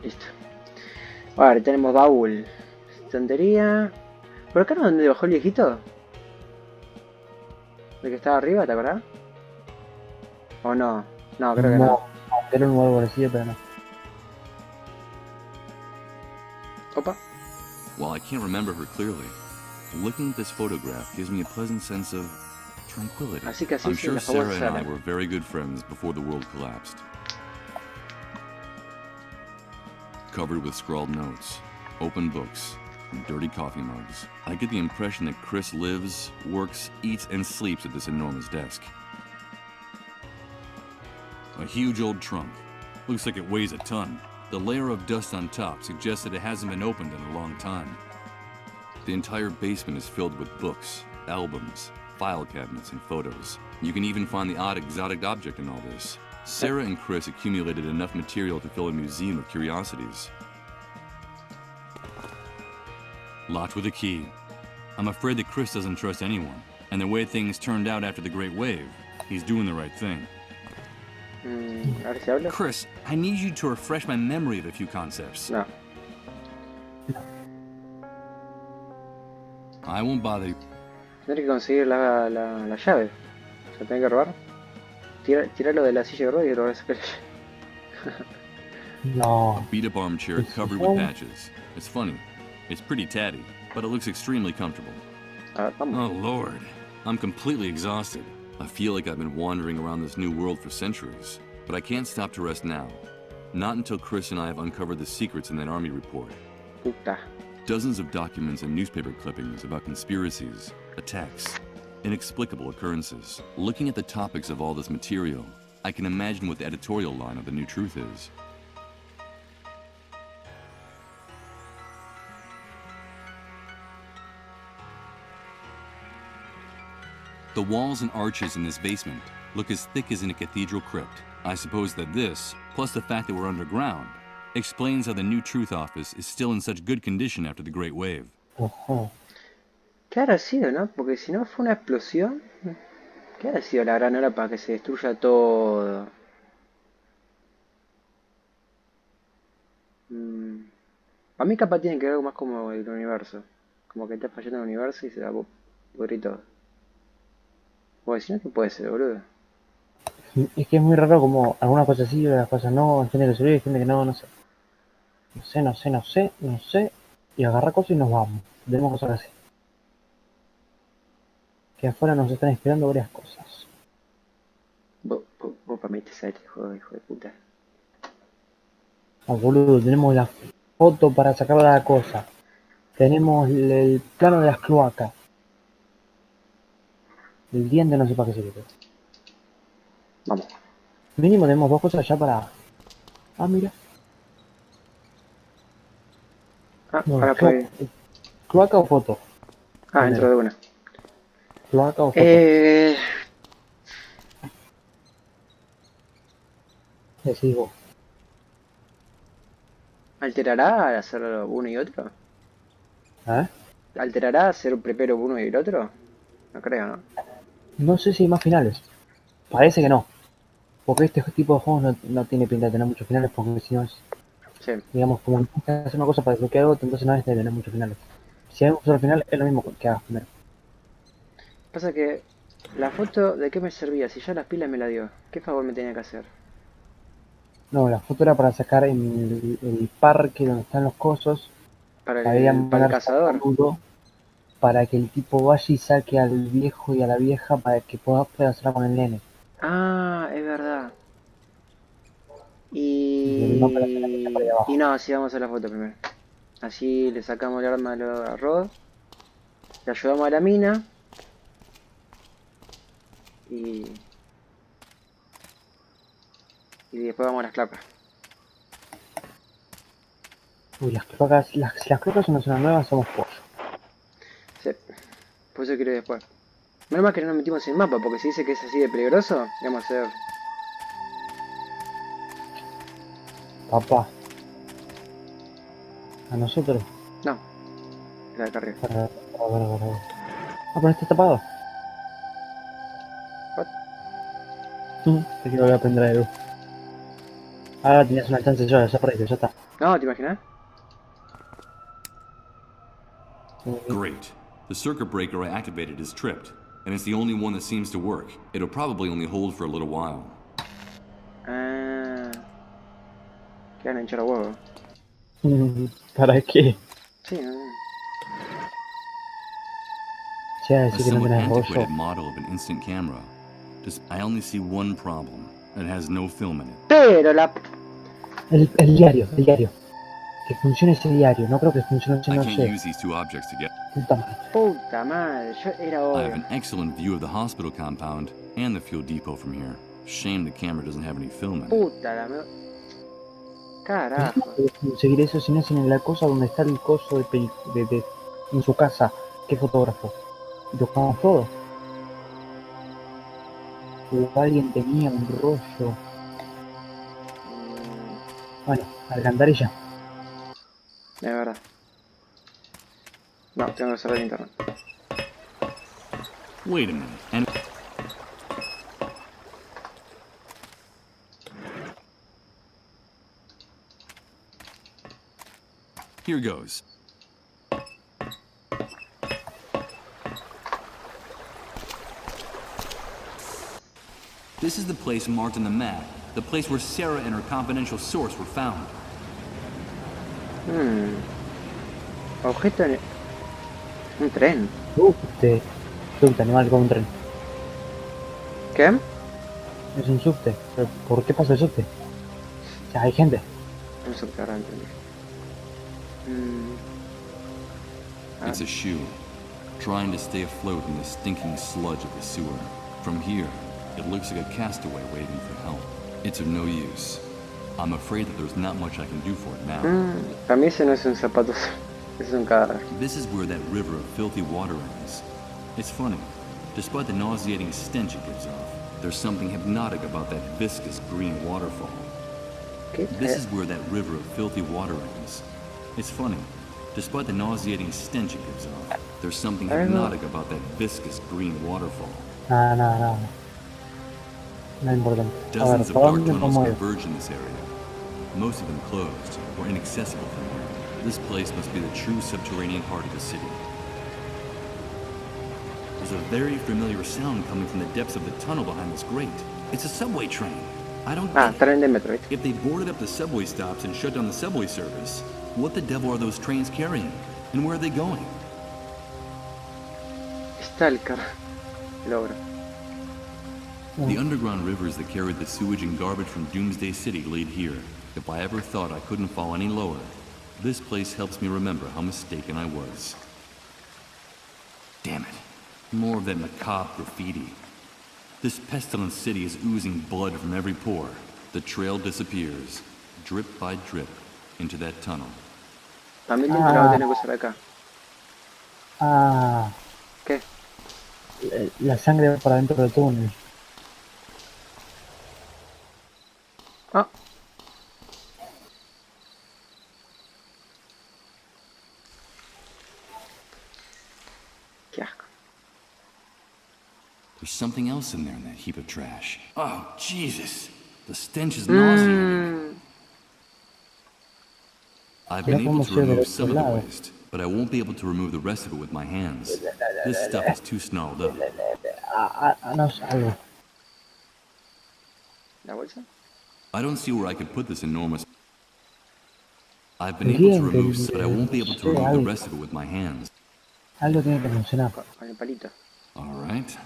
Listo. A ver, tenemos baúl. Estantería. ¿Por acá no es donde bajó el viejito? ¿El que estaba arriba, te acordás? ¿O no? No, creo que no. No, era un lugar parecido, pero no. Opa. While I can't remember her clearly, looking at this photograph gives me a pleasant sense of tranquility. Así que así I'm se sure la Sarah famosa and I sala. were very good friends before the world collapsed. Covered with scrawled notes, open books, and dirty coffee mugs, I get the impression that Chris lives, works, eats, and sleeps at this enormous desk. A huge old trunk. Looks like it weighs a ton. The layer of dust on top suggests that it hasn't been opened in a long time. The entire basement is filled with books, albums, file cabinets, and photos. You can even find the odd exotic object in all this. Sarah and Chris accumulated enough material to fill a museum of curiosities. Locked with a key. I'm afraid that Chris doesn't trust anyone, and the way things turned out after the Great Wave, he's doing the right thing. A ver si hablo. Chris, I need you to refresh my memory of a few concepts. No. I won't bother you. Tendré que conseguir la llave. O sea, tengo que robar. Tirarlo de la silla de ruedas y robar esa llave. No. A beat-up armchair covered with patches. It's funny. It's pretty tatty, but it looks extremely comfortable. A ver, vamos. Oh, Lord. I'm completely exhausted. I feel like I've been wandering around this new world for centuries, but I can't stop to rest now. Not until Chris and I have uncovered the secrets in that army report. Puta. Dozens of documents and newspaper clippings about conspiracies, attacks, inexplicable occurrences. Looking at the topics of all this material, I can imagine what the editorial line of The New Truth is. The walls and arches in this basement look as thick as in a cathedral crypt. I suppose that this, plus the fact that we're underground, explains how the New Truth office is still in such good condition after the Great Wave. Ojo. ¿Qué habrá sido, no? Porque si no fue una explosión, ¿qué habrá sido la gran hora para que se destruya todo? A mí capaz tiene que ver algo más como el universo. Como que está fallando el universo y se va a pudrir todo. Porque si no, ¿qué puede ser, boludo? Es que es muy raro como algunas cosas sí y otras cosas no. Hay gente que sobrevive y gente que no, no sé. No sé. Y agarra cosas y nos vamos. Tenemos cosas así. Que afuera nos están esperando varias cosas. Vos permites a este juego, hijo de puta. Oh, boludo, tenemos la foto para sacar la cosa. Tenemos el plano de las cloacas. El diente no sé para qué sirve. Vamos. Mínimo tenemos dos cosas ya para... Ah, mira. Ah, No, ahora fue. ¿cloaca o foto? Ah, dentro de una. ¿Cloaca o foto? Decís vos. ¿Alterará al hacer uno y otro? ¿Eh? ¿Alterará hacer primero uno y el otro? No creo, ¿no? No sé si hay más finales. Parece que no. Porque este tipo de juegos no tiene pinta de tener muchos finales, porque si no es, Sí. digamos, como intentas hacer una cosa para desbloquear otra, entonces no es de tener muchos finales. Si hay un solo final, es lo mismo que hagas primero. Pasa que la foto, ¿de qué me servía? Si ya las pilas me la dio. ¿Qué favor me tenía que hacer? No, la foto era para sacar en el parque donde están los cosos, Para para el mandar cazador. para que el tipo vaya y saque al viejo y a la vieja para que pueda hacerla con el nene. Ah, es verdad. Y el nombre de la nena que está por ahí Y abajo. no, sí, vamos a la foto primero. Así le sacamos el arma a Rod. Le ayudamos a la mina. Y después vamos a las clapas. Uy, las cloacas, si las cloacas son una nueva, somos pollo. Sí. Por eso quiero ir después. Menos mal que no nos metimos en el mapa, porque si dice que es así de peligroso, vamos a hacer. Papá. A nosotros. No, la de acá arriba. Ah, pero está tapado. What? Te quiero ver aprender algo. Ahora tenías una chance yo, desaparece, ya está. No, ¿te imaginas? Great. The circuit breaker I activated is tripped, and it's the only one that seems to work. It'll probably only hold for a little while. Ah, que van a hinchar a huevo. ¿Para qué? Sí, no. Se va a A decir que no somewhat tenés rollo. antiquated model of an instant camera. I only see one problem. It has no film in it. Pero la El diario. Que funcione ese diario. No creo que funcione, I no can't sé. use these two objects together. Puta madre. puta madre, yo era I have obvio. an excellent view of the hospital compound and the fuel depot from here. Shame the camera doesn't have any film in it. Puta la me... Carajo. ¿Cómo conseguir eso si no es en la cosa donde está el coso en su casa? ¿Qué fotógrafo? Y lo buscamos todo. O alguien tenía un rollo. Bueno, alcantarilla. De verdad. No, tengo que cerrar el internet. Wait a minute. And here goes. This is the place marked on the map. The place where Sarah and her confidential source were found. Objeto en... Un tren. Subte, animal como un tren. ¿Qué? Es un subte. ¿Pero por qué pasa el subte? O sea, hay gente. Un subterráneo. It's a shoe, trying to stay afloat in the stinking sludge of the sewer. From here, it looks like a castaway waiting for help. It's of no use. I'm afraid that there's not much I can do for it now. Para mí ese no es un zapato, es un cadáver. This is where that river of filthy water ends. It's funny. Despite the nauseating stench it gives off, there's something hypnotic about that viscous green waterfall. ¿Qué? This is where that river of filthy water ends. It's funny. Despite the nauseating stench it gives off, there's something hypnotic about that viscous green waterfall. Nada. No es importante. A ver, Dozens of ¿para dark dónde tunnels vamos a ir? converge in this area. Most of them closed or inaccessible from here. This place must be the true subterranean heart of the city. There's a very familiar sound coming from the depths of the tunnel behind this grate. It's a subway train. I don't get it. Tren de metro, ¿viste? If they boarded up the subway stops and shut down the subway service, what the devil are those trains carrying? And where are they going? Stalker. El ogro. The underground rivers that carried the sewage and garbage from Doomsday City lead here. If I ever thought I couldn't fall any lower, this place helps me remember how mistaken I was. Damn it. More of that macabre graffiti. This pestilent city is oozing blood from every pore. The trail disappears, drip by drip, into that tunnel. También dentro la tiene que usar acá. ¿Qué? La sangre va para dentro del túnel. Ah. Qué asco. There's something else in there in that heap of trash. Oh, Jesus. The stench is nauseating. I've been able to remove some of the waste, but I won't be able to remove the rest of it with my hands. This stuff is too snarled up. No, algo. ¿La bolsa? I don't see where I could put this enormous... I've been able to remove some, but I won't be able to remove the rest of it with my hands. Algo tiene que funcionar. Con el palito. All right.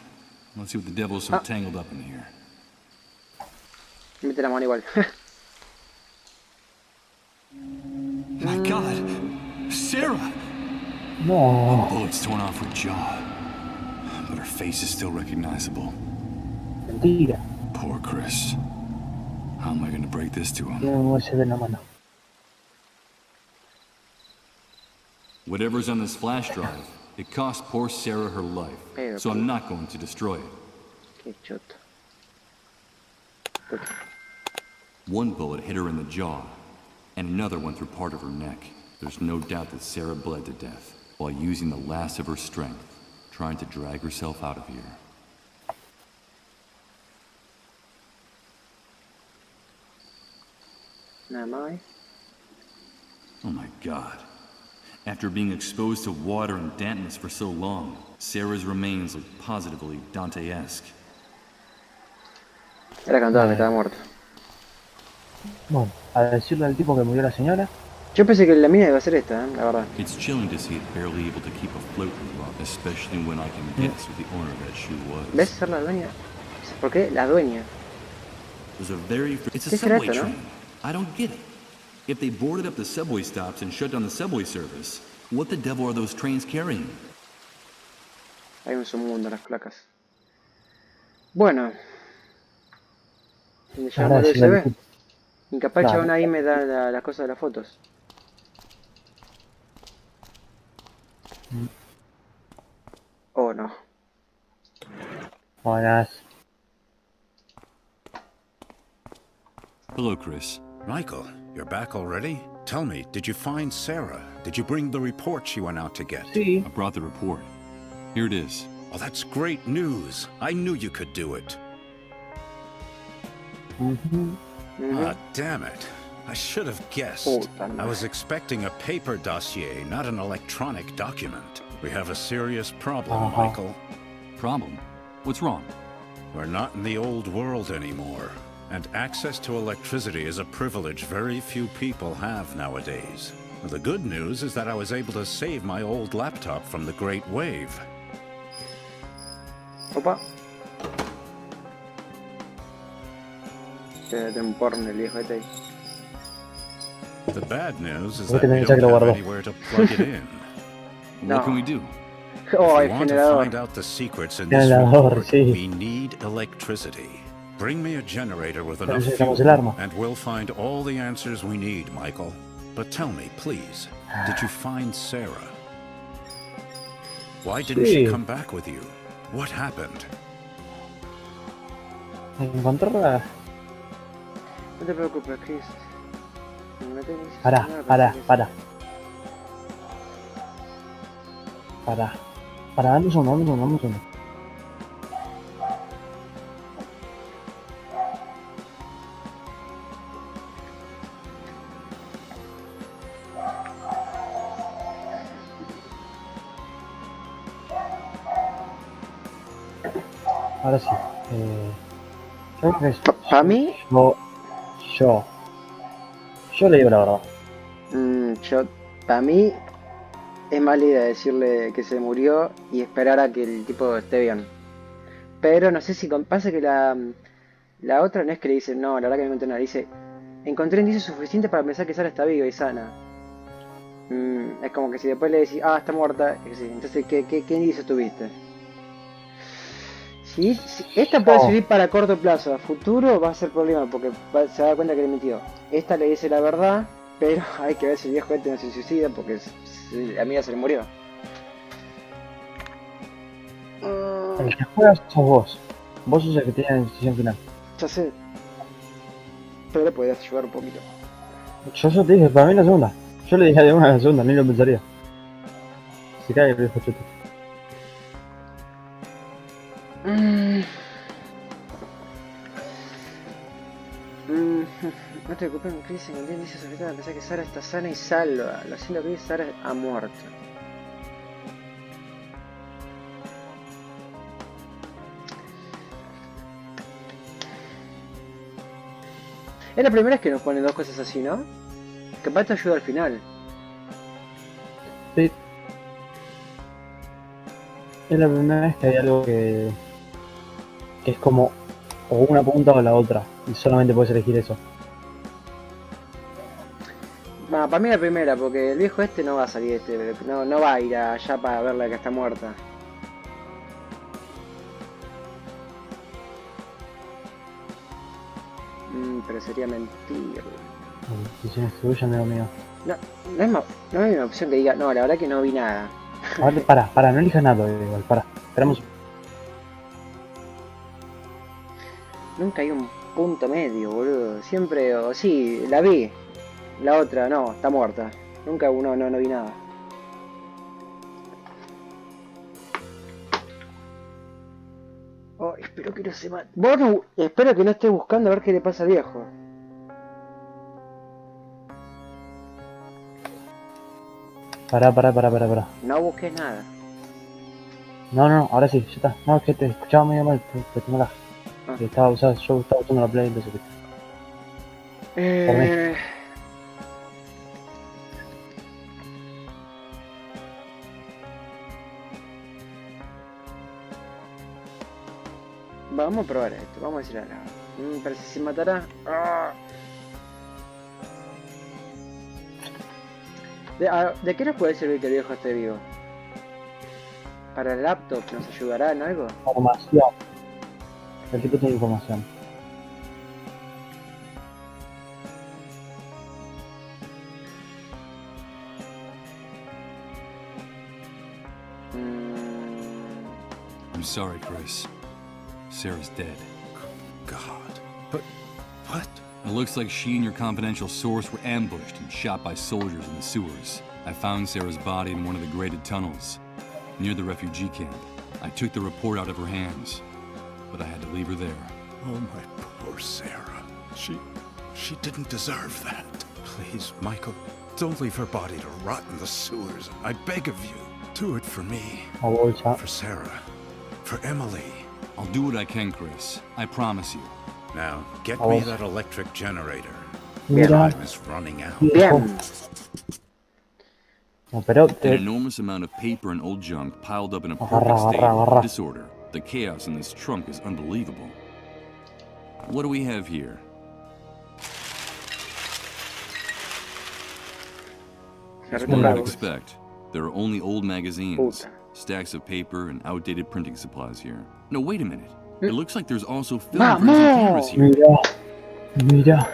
Let's see what the devil is so tangled up in here. Mete la mano igual. My God! Sarah! No. Bullets torn off her jaw. But her face is still recognizable. Mentira. Poor Chris. How am I going to break this to him? Tiene un USB en la mano. Whatever's on this flash drive, it cost poor Sarah her life. So I'm not going to destroy it. Qué choto. One bullet hit her in the jaw, and another went through part of her neck. There's no doubt that Sarah bled to death while using the last of her strength, trying to drag herself out of here. Nada más. Oh my god. After being exposed to water and dampness for so long, Sarah's remains look positively Dante-esque. Era cantaba que Eh, estaba muerto. bueno, a decirle al tipo que murió la señora. Yo pensé que la mina iba a ser esta, la verdad. It's chilling to see it barely able to keep afloat in the rock, especially when I can guess who the owner of that shoe ¿Ves was. ser la dueña? ¿Por qué la dueña? It's a ¿Qué será subway esto, no? train. I don't get it. If they boarded up the subway stops and shut down the subway service, what the devil are those trains carrying? Hay un submundo las placas. Bueno. ¿Dónde lleva el Ahora modelo decirle al USB? tipo. Incapaz el Claro. chabón ahí me da la cosa de las fotos. Oh, no. Buenas. Hello, Chris. Michael, you're back already? Tell me, did you find Sarah? Did you bring the report she went out to get? Sí. I brought the report. Here it is. Oh, that's great news. I knew you could do it. Ah, damn it. I should have guessed. Puta I madre. was expecting a paper dossier, not an electronic document. We have a serious problem, Michael. Problem? What's wrong? We're not in the old world anymore, and access to electricity is a privilege very few people have nowadays. The good news is that I was able to save my old laptop from the Great Wave. Opa. Se un porno el viejo este ahí. The bad news is Look that at we the don't Jack have Guardo. anywhere to plug it in. No. What can we do? Oh, If el we want to generador. find out the secrets in this Generador, report, sí. we need electricity. Bring me a generator with Pero enough necesitamos fuel, el arma. and we'll find all the answers we need, Michael. But tell me, please, did you find Sarah? Why didn't she Sí. come back with you? What happened? Encontrarla. No te preocupes, Chris. No te dices Pará, nada, pará, pensé que pará. Pará. Pará, dame un segundo, dame un segundo, dame un segundo. Ahora sí. Yo creo que ¿Pa mí? Yo le digo la verdad. Para mí es mala idea decirle que se murió y esperar a que el tipo esté bien. Pero no sé si pasa que la otra no es que le dice, no, la verdad que no encontré nada. Dice, encontré indicios suficientes para pensar que Sara está viva y sana. Es como que si después le decís, ah, está muerta. Entonces, ¿qué indicios tuviste? Si esta puede No. servir para corto plazo, a futuro va a ser problema porque se da cuenta que le mintió. Esta le dice la verdad, pero hay que ver si el viejo este no se suicida porque la amiga se le murió. El que juega sos vos. Vos sos el que tiene la decisión final. Ya sé, pero podrías ayudar un poquito. Yo te dije, para mí la segunda. Yo le dije de una a la segunda, ni lo pensaría. Se cae el viejo chuto. No te preocupes, Chris, encontré indicios sobre todo a pensar que Sara está sana y salva. Lo siento que Sara ha muerto. Es la primera vez que nos ponen dos cosas así, ¿no? Capaz te ayuda al final. Sí. Es la primera vez que hay algo que es como o una punta o la otra. Y solamente puedes elegir eso. Bueno, para mí la primera, porque el viejo este no va a salir, no va a ir allá para verla que está muerta. Pero sería mentir. Decisiones tuyas, amigo mío. No hay una opción que diga, no, la verdad que no vi nada. A ver, para, no elijas nada igual, para. Esperamos. Nunca hay un punto medio, boludo. Siempre, o sí, la vi. La otra, no, está muerta. Nunca uno, no vi nada. Oh, espero que no se mate. Espero que no esté buscando a ver qué le pasa al viejo. Pará. No busques nada. No, ahora sí, ya está. No, es que te escuchaba medio mal, te tengo la... Ah. Yo estaba usando la play, entonces... Por mí. Eh, Vamos a probar esto, vamos a decir algo. Parece que se matará. Ah. ¿De qué nos puede servir que el viejo esté vivo? ¿Para el laptop nos ayudará en algo? Información. El tipo tiene información. I'm sorry, Chris. Sarah's dead. God. But what? It looks like she and your confidential source were ambushed and shot by soldiers in the sewers. I found Sarah's body in one of the graded tunnels, near the refugee camp. I took the report out of her hands, but I had to leave her there. Oh, my poor Sarah. She didn't deserve that. Please, Michael, don't leave her body to rot in the sewers. I beg of you. Do it for me. La bolsa. For Sarah. For Emily. I'll do what I can, Chris. I promise you. Now, get Oh. me that electric generator. Mira. Time is running out. Bien. No, pero... An enormous amount of paper and old junk piled up in a Agarra, perfect state agarra. of disorder. The chaos in this trunk is unbelievable. What do we have here? As one would expect, there are only old magazines, Puta. stacks of paper, and outdated printing supplies here. No, wait a minute. It looks like there's also film Vamos! frames and cameras here. Mira.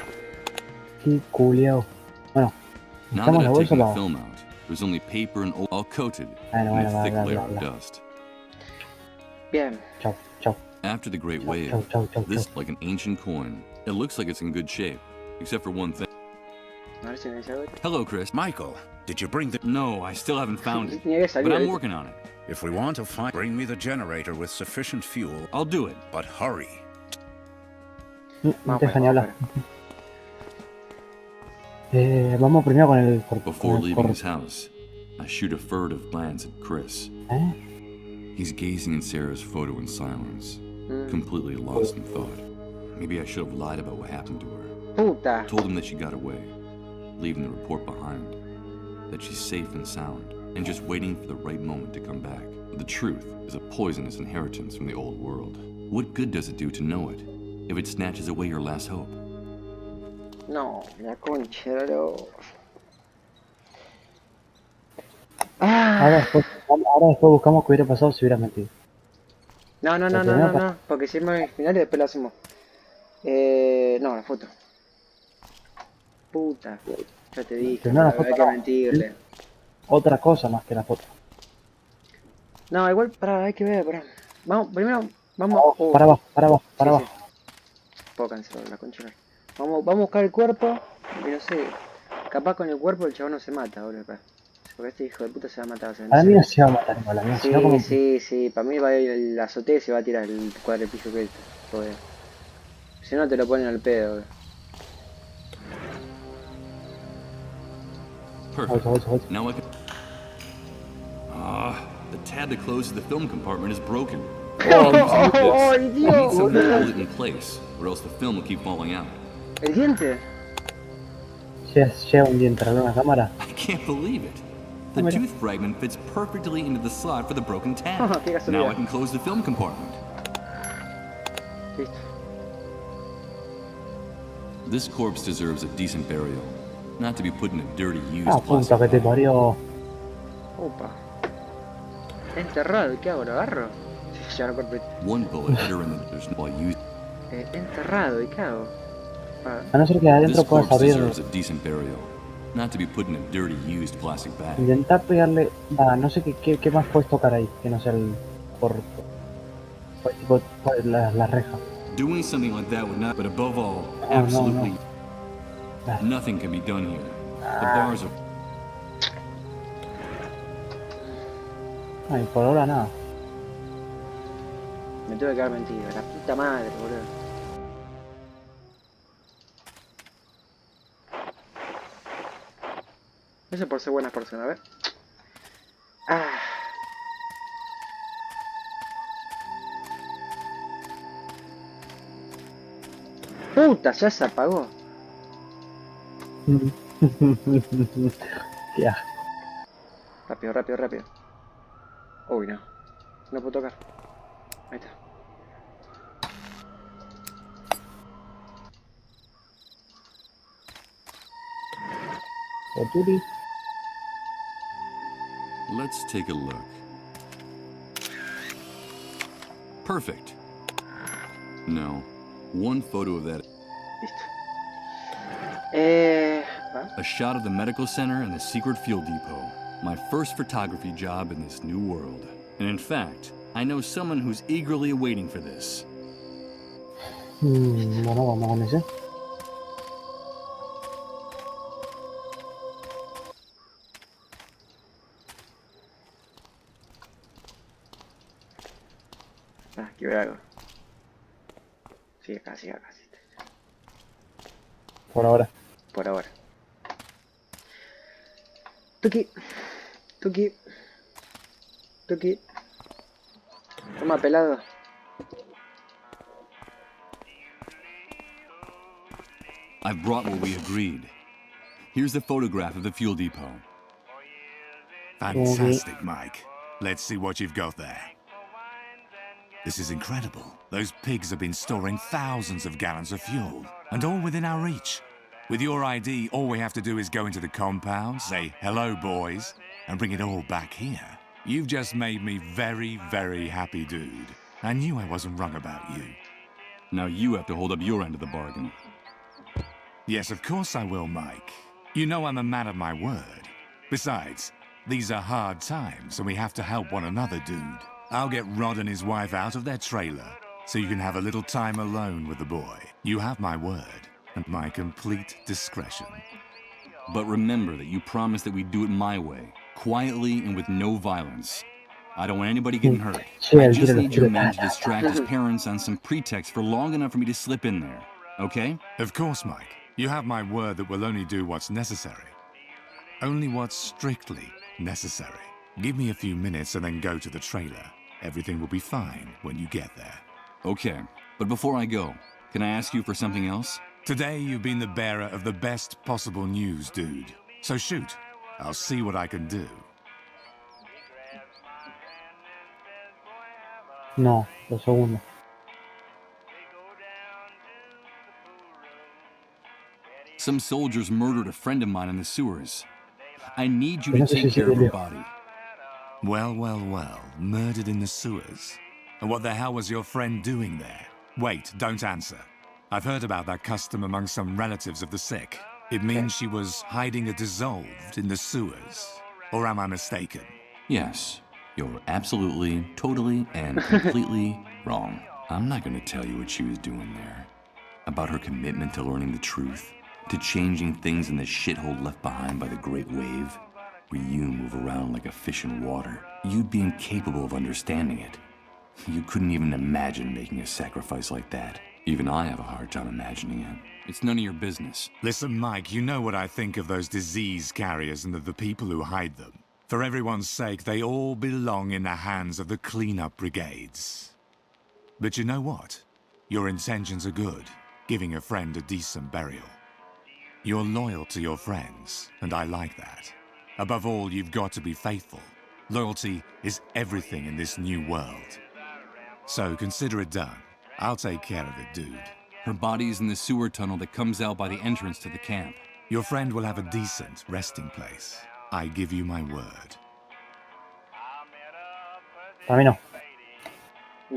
Qué culiao. Bueno, Now estamos that la I've bolsa taken the para... film out, there's only paper and all coated in Bueno, a thick bla, layer bla, of bla. dust. Bien. Chau. After the Great Wave, Chau. this like an ancient coin. It looks like it's in good shape, except for one thing. A ver si me dice algo. Hello, Chris. Michael, did you bring the... No, I still haven't found it, Ni había but salido. I'm ¿viste? working on it. If we want to find... Bring me the generator with sufficient fuel, I'll do it. but hurry. No Vamos, te deja ni vamos, hablar. Vamos primero con el... Before leaving his house, I shoot a furtive glance at Chris. He's gazing at Sarah's photo in silence, completely lost in thought. Maybe I should have lied about what happened to her. Puta. Told him that she got away, leaving the report behind, that she's safe and sound, and just waiting for the right moment to come back. But the truth is a poisonous inheritance from the old world. What good does it do to know it, if it snatches away your last hope? No, la concha de lo... Ah. Ahora después buscamos qué hubiera pasado si hubiera mentido. No, porque si es al final y después lo hacemos. No, la foto. Puta, ya te dije, Primero la hay foto que no. mentirle. Otra cosa más que la foto. No, igual, hay que ver, pará. Vamos, primero, vamos... Para abajo. Sí. Puedo cancelar la concha. Vamos a buscar el cuerpo, y no sé, capaz con el cuerpo el chabón no se mata, boludo, acá. Porque este hijo de puta se va a matar. O sea, A la sé. mía se va a matar igual, la mía se va como... Sí, para mí va a ir el azotea y se va a tirar el cuadrepiso que joder. Si no te lo ponen al pedo, boludo. Perfect. Bolsa. Now I can... The tab that closes the film compartment is broken. ¡Ay, We need Dios, something to boludo! hold it in place, or else the film will keep falling out. ¿El diente? Llega un diente a una cámara. I can't believe it. The Mira. tooth fragment fits perfectly into the slot for the broken tab. Qué casualidad. Now I can close the film compartment. Listo. This corpse deserves a decent burial, not to be put in a dirty, used Ah, plastic puta que te bag. parió. Opa. Está enterrado, ¿y qué hago? ¿Lo agarro? Sí, ya no corto. One bullet hit her in the... There's no use. Enterrado, ¿y qué hago? A no ser que de adentro This puedas corpse abrir... deserves a decent burial, not to be put in a dirty, used plastic bag. Intentar pegarle... no sé qué más puedes tocar ahí, que no sea el... tipo, por la reja. Doing something like that would not, but above all, No. absolutely Ah. nothing can be done here. The bars are... Ay, por ahora nada. Me tuve que haber mentido, la puta madre, boludo. Eso por ser buenas personas, a ver. Ah, puta, ya se apagó. Qué asco. Rápido, rápido, rápido. Uy, no. No puedo tocar. Ahí está. Oturi. Let's take a look. Perfect. No. One photo of that. Listo. ¿Va? A shot of the medical center and the secret fuel depot. My first photography job in this new world. And in fact, I know someone who's eagerly waiting for this. Bueno, vamos con ese. Ah, quiero ver algo. Sigue acá, sigue acá. Por ahora. Por ahora. Tuki. Tuki. Tuki. Toma, pelado. I've brought what we agreed. Here's the photograph of the fuel depot. Fantastic, Mike. Let's see what you've got there. This is incredible. Those pigs have been storing thousands of gallons of fuel, and all within our reach. With your ID, all we have to do is go into the compound, say, "Hello, boys," and bring it all back here. You've just made me very, very happy, dude. I knew I wasn't wrong about you. Now you have to hold up your end of the bargain. Yes, of course I will, Mike. You know I'm a man of my word. Besides, these are hard times, and we have to help one another, dude. I'll get Rod and his wife out of their trailer, so you can have a little time alone with the boy. You have my word, and my complete discretion. But remember that you promised that we'd do it my way, quietly and with no violence. I don't want anybody getting hurt. I just need your man to distract his parents on some pretext for long enough for me to slip in there. Okay? Of course, Mike. You have my word that we'll only do what's necessary. Only what's strictly necessary. Give me a few minutes and then go to the trailer. Everything will be fine when you get there. Okay. But before I go, can I ask you for something else? Today, you've been the bearer of the best possible news, dude. So shoot. I'll see what I can do. No, lo segundo. Some soldiers murdered a friend of mine in the sewers. I need you Pero to no sé take si care of her leo. body. Well, well, well. Murdered in the sewers. And what the hell was your friend doing there? Wait, don't answer. I've heard about that custom among some relatives of the sick. It means she was hiding a dissolved in the sewers. Or am I mistaken? Yes, you're absolutely, totally, and completely wrong. I'm not going to tell you what she was doing there. About her commitment to learning the truth, to changing things in the shithole left behind by the Great Wave, where you move around like a fish in water. You'd be incapable of understanding it. You couldn't even imagine making a sacrifice like that. Even I have a hard time imagining it. It's none of your business. Listen, Mike, you know what I think of those disease carriers and of the people who hide them. For everyone's sake, they all belong in the hands of the cleanup brigades. But you know what? Your intentions are good, giving a friend a decent burial. You're loyal to your friends, and I like that. Above all, you've got to be faithful. Loyalty is everything in this new world. So consider it done. I'll take care of it, dude. Her body's in the sewer tunnel that comes out by the entrance to the camp. Your friend will have a decent resting place. I give you my word. Para mí no.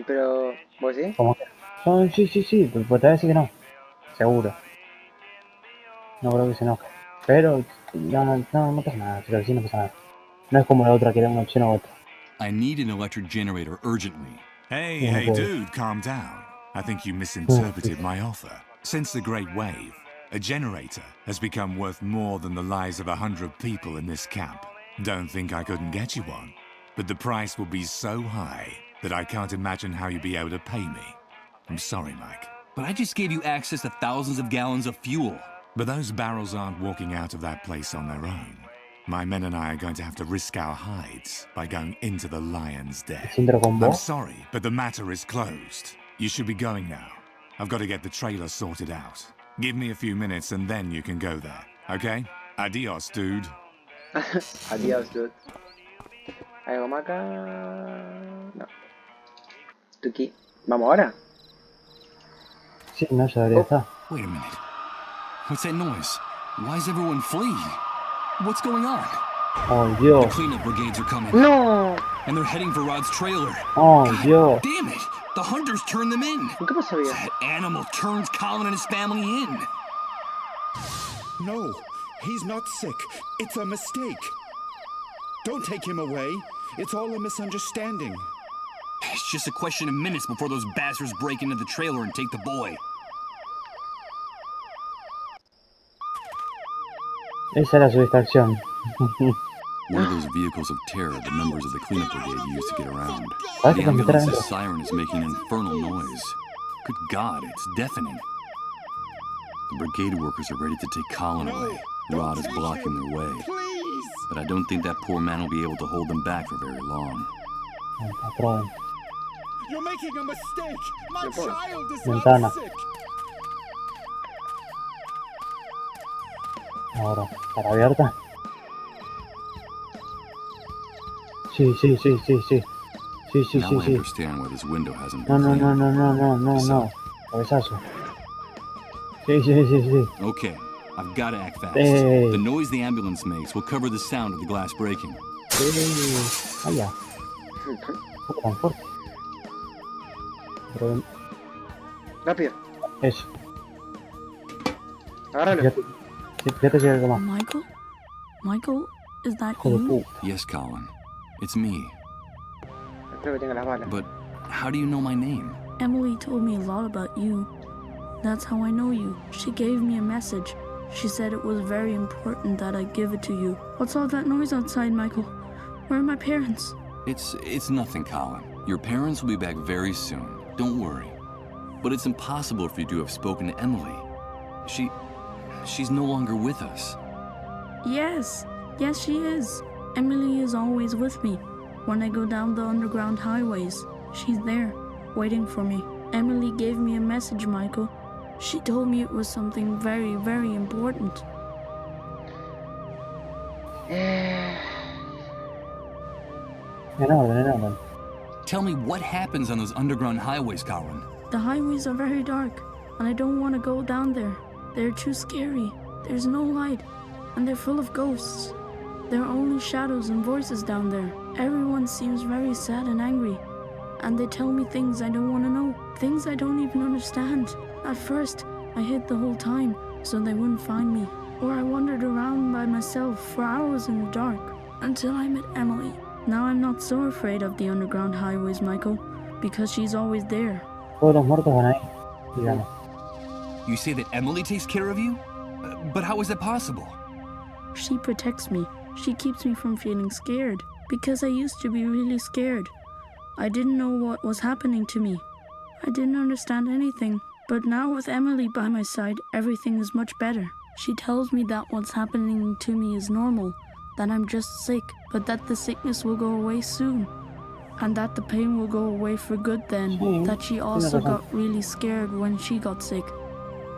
Pero, ¿vos sí? ¿Cómo que? No, sí, pues te voy a decir que no. Seguro. No creo que se enoje. Pero, no pasa nada. Si lo decís no pasa nada. No es como la otra que era una opción u otra. I need an electric generator urgently. Hey, dude, calm down. I think you misinterpreted my offer. Since the Great Wave, a generator has become worth more than the lives of 100 people in this camp. Don't think I couldn't get you one, but the price will be so high that I can't imagine how you'd be able to pay me. I'm sorry, Mike. But I just gave you access to thousands of gallons of fuel. But those barrels aren't walking out of that place on their own. My men and I are going to have to risk our hides by going into the lion's den. Sindro con I'm vos. sorry, but the matter is closed. You should be going now. I've got to get the trailer sorted out. Give me a few minutes and then you can go there, okay? Adios, dude. Adiós, dude. ¿Algo más acá? No. Tuki. ¿Vamos ahora? Sí, no, ya debería estar. Wait a minute. What's that noise? Why is everyone fleeing? What's going on? Oh, The Dios. cleanup brigades are coming. ¡No! And they're heading for Rod's trailer. Oh, God Dios. damn it! The hunters turned them in. ¿Qué pasó bien? That animal turns Colin and his family in. No, he's not sick. It's a mistake. Don't take him away. It's all a misunderstanding. It's just a question of minutes before those bastards break into the trailer and take the boy. Esa era su distracción. One of those vehicles of terror the members of the cleanup brigade used to get around. ¿Sabes The qué me trae? ambulance's siren is making an infernal noise. Good God, it's deafening. The brigade workers are ready to take Colin away. Rod is blocking their way. Please! But I don't think that poor man will be able to hold them back for very long. Aprueben. You're making a mistake! My ¿Qué fue? child is Ventana. not sick! Ahora, ¿para abierta? Sí, sí, sí, sí, sí. Sí, sí, Now sí, I sí. understand why this window hasn't No, been no, no, cleaned. no, no, no, no, no. Cabezazo. Sí, sí, sí, sí. Okay, I've got to act fast. Hey. The noise the ambulance makes will cover the sound of the glass breaking. Vaya. Un poco tan fuerte. Pero Rápido. eso. Agárralo. Fíjate, sí, fíjate si hay algo más. Michael? Michael, is that Hijo de you? puta. Yes, Colin. It's me. Espero que tenga las balas. But how do you know my name? Emily told me a lot about you. That's how I know you. She gave me a message. She said it was very important that I give it to you. What's all that noise outside, Michael? Where are my parents? It's nothing, Colin. Your parents will be back very soon. Don't worry. But it's impossible for you to have spoken to Emily. She's no longer with us. Yes, she is. Emily is always with me. When I go down the underground highways, she's there, waiting for me. Emily gave me a message, Michael. She told me it was something very, very important. En orden, en orden. Tell me what happens on those underground highways, Colin. The highways are very dark, and I don't want to go down there. They're too scary. There's no light, and they're full of ghosts. There are only shadows and voices down there. Everyone seems very sad and angry, and they tell me things I don't want to know, things I don't even understand. At first, I hid the whole time so they wouldn't find me, or I wandered around by myself for hours in the dark until I met Emily. Now I'm not so afraid of the underground highways, Michael, because she's always there. Todos los muertos van ahí. Digamos. You say that Emily takes care of you? But how is that possible? She protects me. She keeps me from feeling scared, because I used to be really scared. I didn't know what was happening to me. I didn't understand anything. But now with Emily by my side, everything is much better. She tells me that what's happening to me is normal, that I'm just sick, but that the sickness will go away soon. And that the pain will go away for good then. Sí, That she tiene also razón. got really scared when she got sick.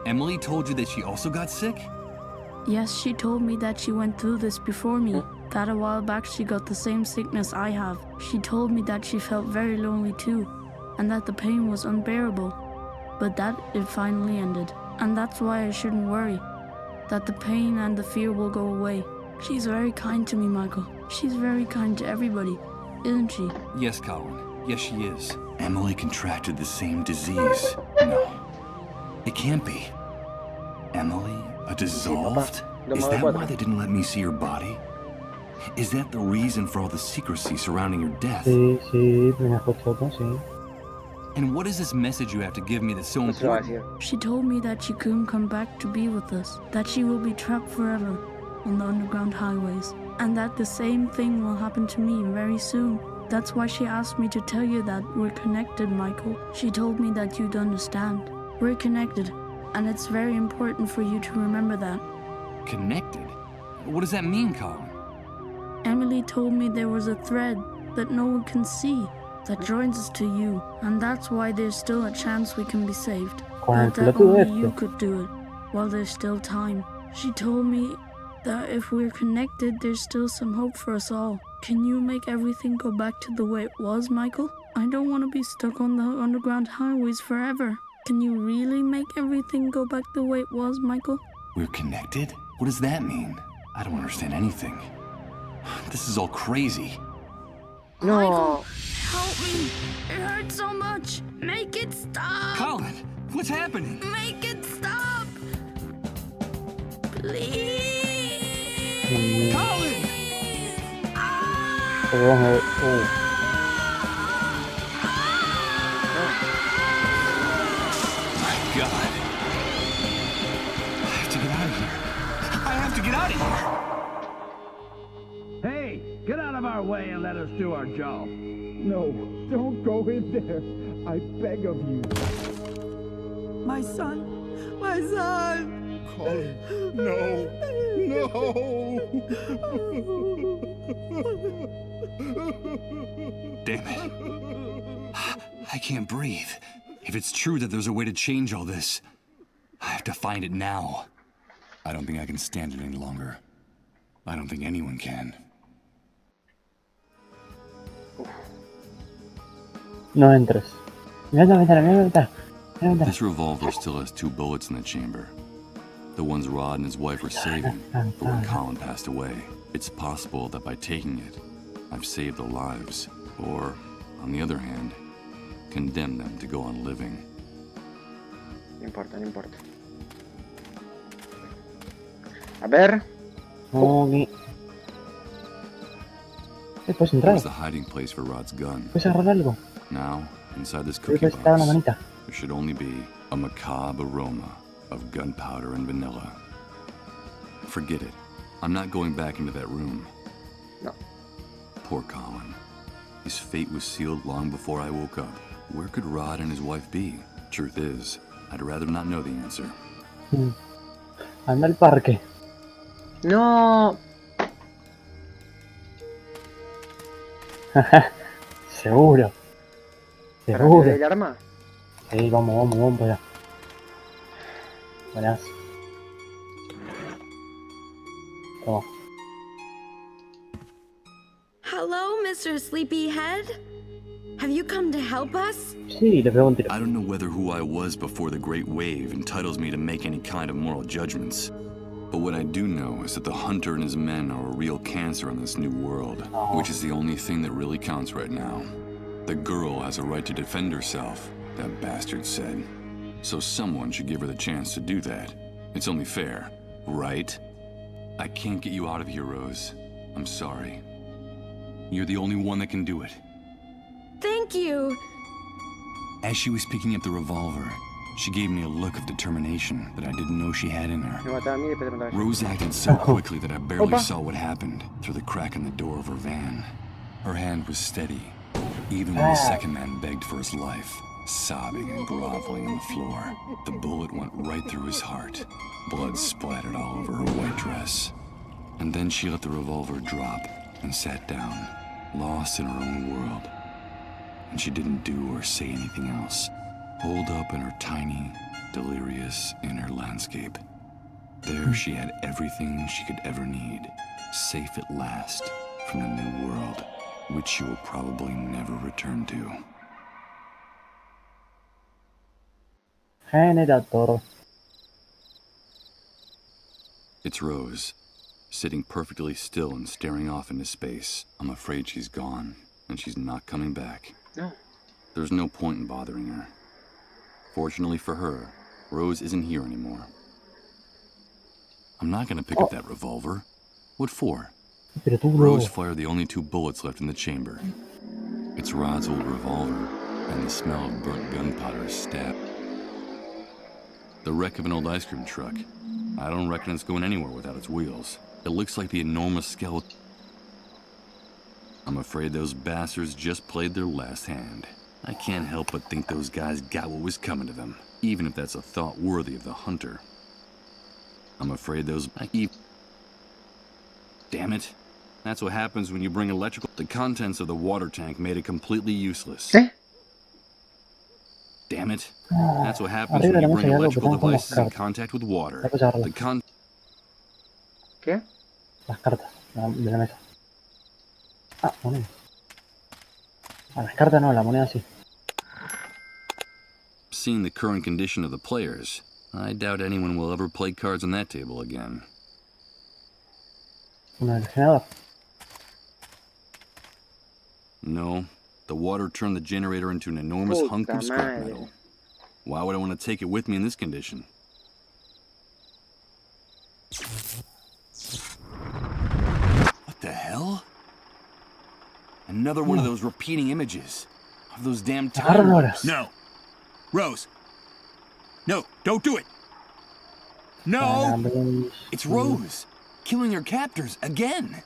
Emily told you that she also got sick? Yes, she told me that she went through this before me, that a while back she got the same sickness I have. She told me that she felt very lonely too, and that the pain was unbearable. But that it finally ended, and that's why I shouldn't worry, that the pain and the fear will go away. She's very kind to me, Michael. She's very kind to everybody, isn't she? Yes, Colin. Yes, she is. Emily contracted the same disease. No. It can't be. Emily, a dissolved? Is that why they didn't let me see her body? Is that the reason for all the secrecy surrounding her death? Sí, sí, primeras fotos, sí. And what is this message you have to give me that's so No se lo va a important? decir. She told me that she couldn't come back to be with us, that she will be trapped forever on the underground highways, and that the same thing will happen to me very soon. That's why she asked me to tell you that we're connected, Michael. She told me that you'd understand. We're connected, and it's very important for you to remember that. Connected? What does that mean, Colin? Emily told me there was a thread that no one can see that joins us to you, and that's why there's still a chance we can be saved. Con el But that pelotudo only este. you could do it, while there's still time. She told me that if we're connected, there's still some hope for us all. Can you make everything go back to the way it was, Michael? I don't want to be stuck on the underground highways forever. Can you really make everything go back the way it was, Michael? We're connected? What does that mean? I don't understand anything. This is all crazy. No. Michael, help me. It hurts so much. Make it stop. Colin, what's happening? Make it stop. Please. Colin! My God. I have to get out of here. I have to get out of here. Hey, get out of our way and let us do our job. No, don't go in there. I beg of you. My son! My son! Colin, no. Damn it. I can't breathe. If it's true that there's a way to change all this, I have to find it now. I don't think I can stand it any longer. I don't think anyone can. No entres. Mira la ventana, mira la ventana. Mira la ventana. This revolver still has 2 bullets in the chamber. The ones Rod and his wife were saving, but when Colin passed away, it's possible that by taking it, I've saved their lives, or, on the other hand, condemned them to go on living. No importa, no importa. A ver. Ok. ¿Puedes It entrar? was the hiding place for Rod's gun. ¿Puedes agarrar algo? Now, inside this Creo cookie que está una box, manita. there should only be a macabre aroma of gunpowder and vanilla. Forget it. I'm not going back into that room. No. Poor Colin. His fate was sealed long before I woke up. Where could Rod and his wife be? Truth is, I'd rather not know the answer. Anda al parque. No. Seguro. ¿Para Seguro. tirar el arma? Sí, vamos para allá. Buenas. Toma. Hello, Mr. Sleepyhead? Have you come to help us? Sí, le pegó un tiro. I don't know whether who I was before the Great Wave entitles me to make any kind of moral judgments. But what I do know is that the Hunter and his men are a real cancer in this new world, which is the only thing that really counts right now. The girl has a right to defend herself, that bastard said. So someone should give her the chance to do that. It's only fair, right? I can't get you out of here, Rose. I'm sorry. You're the only one that can do it. Thank you. As she was picking up the revolver, she gave me a look of determination that I didn't know she had in her. Me mataba a mí y después te mataba a ella. Rose acted so quickly that I barely Opa. saw what happened through the crack in the door of her van. Her hand was steady, even when the second man begged for his life, sobbing and groveling on the floor. The bullet went right through his heart. Blood splattered all over her white dress. And then she let the revolver drop and sat down, lost in her own world. And she didn't do or say anything else, holed up in her tiny, delirious inner landscape. There she had everything she could ever need, safe at last from the new world, which she will probably never return to. Generator. It's Rose, sitting perfectly still and staring off into space. I'm afraid she's gone, and she's not coming back. No. There's no point in bothering her. Fortunately for her, Rose isn't here anymore. I'm not gonna pick up that revolver. What for? Pero tú, Rose bro. fired the only 2 bullets left in the chamber. It's Rod's old revolver, and the smell of burnt gunpowder is stab. The wreck of an old ice cream truck. I don't reckon it's going anywhere without its wheels. It looks like the enormous skeleton. I'm afraid those bastards just played their last hand. I can't help but think those guys got what was coming to them, even if that's a thought worthy of the Hunter. I'm afraid those... Damn it. That's what happens when you bring electrical... The contents of the water tank made it completely useless. ¿Eh? Damn it. Ah, That's what happens arriba when de la you mesa bring hay algo que electrical tengo las devices in cartas. contact with water. Hay que agarrarlas. The con... ¿Qué? Las cartas de la mesa. Ah, moneda. Ah, las cartas no, la moneda sí. Seeing the current condition of the players, I doubt anyone will ever play cards on that table again. Una del generador. No, the water turned the generator into an enormous hunk Puta of scrap madre. metal. Why would I want to take it with me in this condition? What the hell? Another one of those repeating images. Of those damn time Agárralo ahora. warps. No. Rose. No, don't do it. Ah, No! veis. It's Rose, killing her captors again.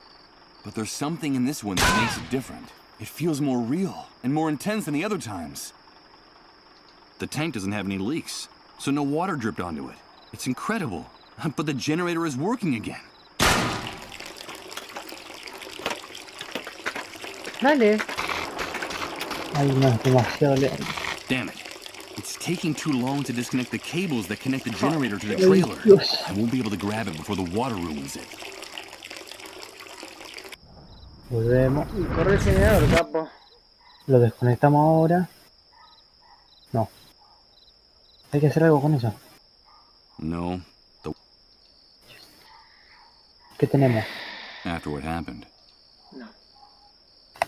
But there's something in this one that makes it different. It feels more real and more intense than the other times. The tank doesn't have any leaks, so no water dripped onto it. It's incredible. But the generator is working again. Dale. Ay, no, es demasiado lento. Damn it. It's taking too long to disconnect the cables that connect the generator to the trailer. Dios. I won't be able to grab it before the water ruins it. Volvemos. Y corre el generador, capo. Lo desconectamos ahora. No. Hay que hacer algo con eso. No, ¿Qué tenemos? after what happened. No.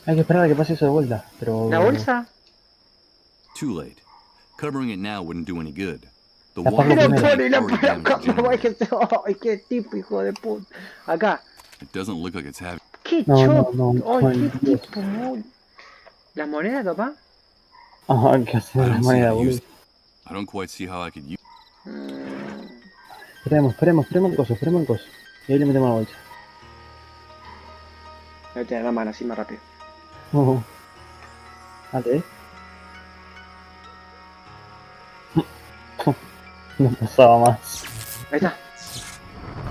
Hay que esperar a que pase eso de vuelta. Pero... ¿La bolsa? Too late. Covering it now wouldn't do any good. The La water pongo from the primero. Pero tank pone la already damaged the cámara, generator. ay, qué tipo, hijo de puta. Acá. It doesn't look like it's having... Qué No, chop. no, no, Ay, qué Dios. tipo, muy. ¿Las monedas, papá? Ah, hay que hacer I la don't see moneda, how to boludo. use... I don't quite see how I could use... Esperemos el coso. Y ahí le metemos la bolsa. Voy a tener la mano así más rápido. Dale. No pasaba más. Ahí está.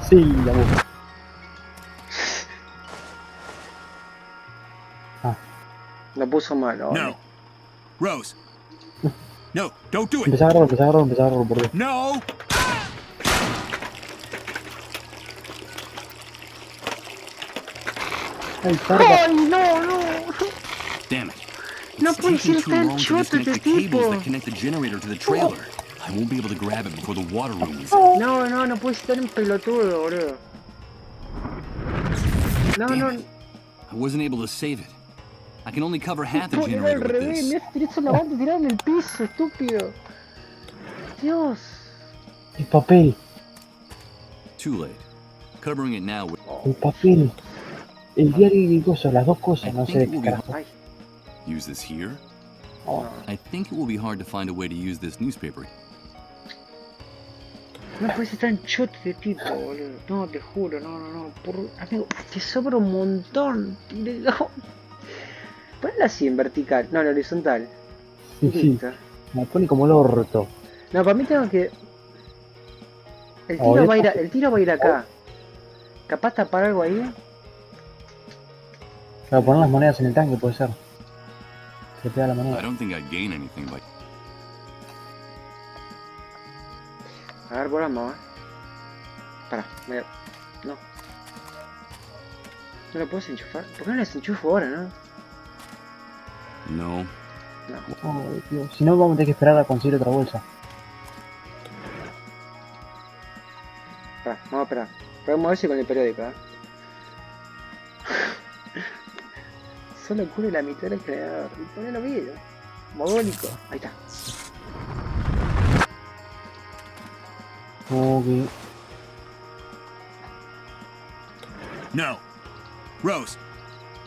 Sí, la busco. Lo puso mal. Oh, No. Rose. No, don't do it. Empezá a agarrarlo, por Dios. No! Ay, carga. ¡Ay, no, no! Damn it. No It's puede taking ser too tan long to choto disconnect the este cables tipo. that connect the generator to the trailer. I won't be able to grab it before the water ruins it. No, no, no puede ser un pelotudo, boludo. No, Damn no. it. I wasn't able to save it. I can only cover half the Era al generator with revés. this. Mirá, tenés una banda tirada en el piso, estúpido. Dios. El papel. Too late. Covering it now with... El papel. El diario y el coso, las dos I cosas. No sé think de it qué will be... carajo. Ay, Use this here? Oh, I think it will be hard to find a way to use this newspaper. no puede ser tan choto este tipo, boludo. No, te juro, no, no, no. Amigo, te sobra un montón. No. Ponla así en vertical. No, en horizontal. sí, sí. Listo. Me pone como el orto. No, para mí tengo que... El tiro, Ahora- va a ir el tiro va a ir acá. Capaz tapar algo ahí. Para poner las monedas en el tanque puede ser. Se pega la I moneda. don't think I'd gain anything by... A ver, volvamos, Pará, no. No lo puedo desenchufar. ¿Por qué no lo desenchufo ahora, no? No. Ay, Dios. Si no, vamos a tener que esperar a conseguir otra bolsa. Pará, vamos a esperar. Podemos moverse con el periódico, Solo cubre la mitad del creador. Y ponelo bien. Mogólico. Ahí está. Ok. No. Rose.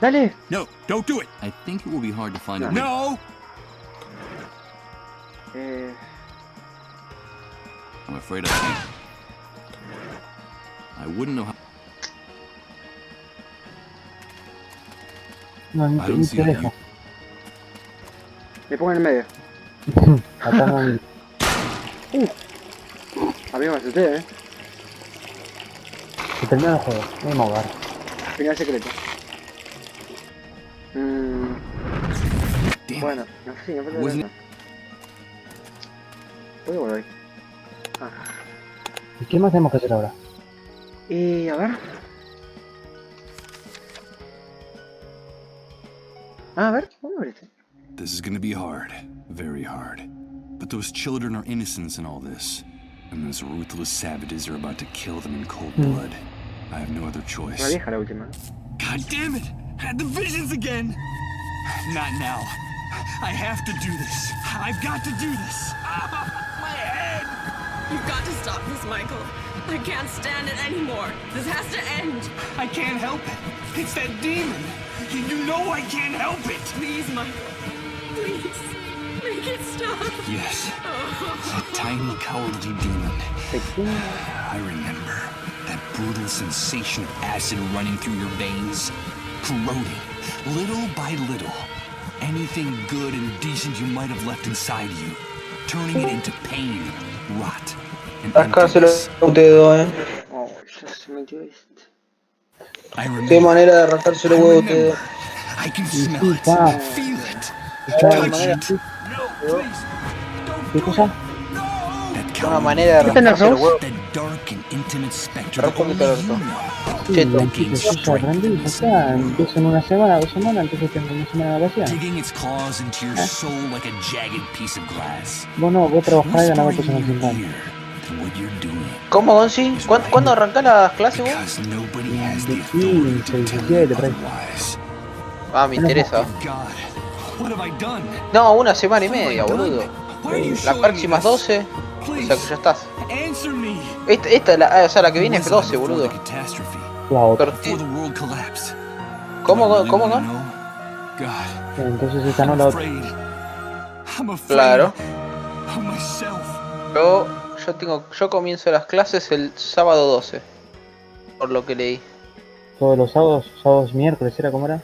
¡Dale! No, don't do it. I think it will be hard to find a way... No! I'm afraid I can't. I wouldn't know how... No, I ni don't see te how dejo. you... Me pongo en el medio. Atamos el... Amigo, me asusté, Se termina el juego. Vamos a jugar. Final secreto. Mm, Damn bueno, it. no sé, no puedo Wasn't verlo. Puedo volver. Ah. ¿Y qué más tenemos que hacer ahora? Y a ver. A ver, vamos a ver este. This is gonna be hard. Very hard. But those children are innocents in all this. And those ruthless savages are about to kill them in cold blood. I have no other Una choice. vieja la última. God damn it! Had the visions again! Not now. I have to do this. I've got to do this. My head! You've got to stop this, Michael. I can't stand it anymore. This has to end. I can't help it. It's that demon. You know I can't help it. Please, Michael. Please. Make it stop. Yes. That tiny, cowardly demon. Pequeña. I remember that brutal sensation of acid running through your veins, corroding, little by little, anything good and decent you might have left inside you, turning it into pain, rot, and Rascárselo emptiness. a ustedes, Oh, ya se metió este. I Qué remember. manera de rascárselo I huevo a remember. ustedes. I can Y smell sí, it, pa. feel it, Está Una touch manera, it. ¿Qué cosa? That una manera de ¿Qué tal los rascárselo Rose? huevo. that dark and intimate specter that Respondete only al you orto. know. Sí, Cheto. Blanquito, yo ya aprendí, ya está. Empiezo en una semana, 2 semanas, entonces tengo una semana de vacaciones. Digging its claws into your soul like a jagged piece of glass. Vos no, vos trabajás y ganás Whispering in your 250. ear that what you're doing ¿Cómo, Gonzi? is ¿Cuándo right. arrancás las clases vos? Because nobody has De the authority to 15, tell 17, you por ahí. otherwise. Ah, me interesa. God, what have I done? No, una semana y What have I media, done? boludo. Why are you Las showing me próximas this? 12, o Please, sea que ya estás. answer me. O sea, la que viene es Who was I 12, before boludo. the catastrophe? La otra. Pero, Before the world collapsed? ¿Cómo, Do I really cómo, wanna cómo? know? God, Entonces esta no I'm la otra. afraid. I'm afraid Claro. of myself. Yo comienzo las clases el sábado 12, por lo que leí. Todos los sábados, sábados y miércoles, ¿era cómo era?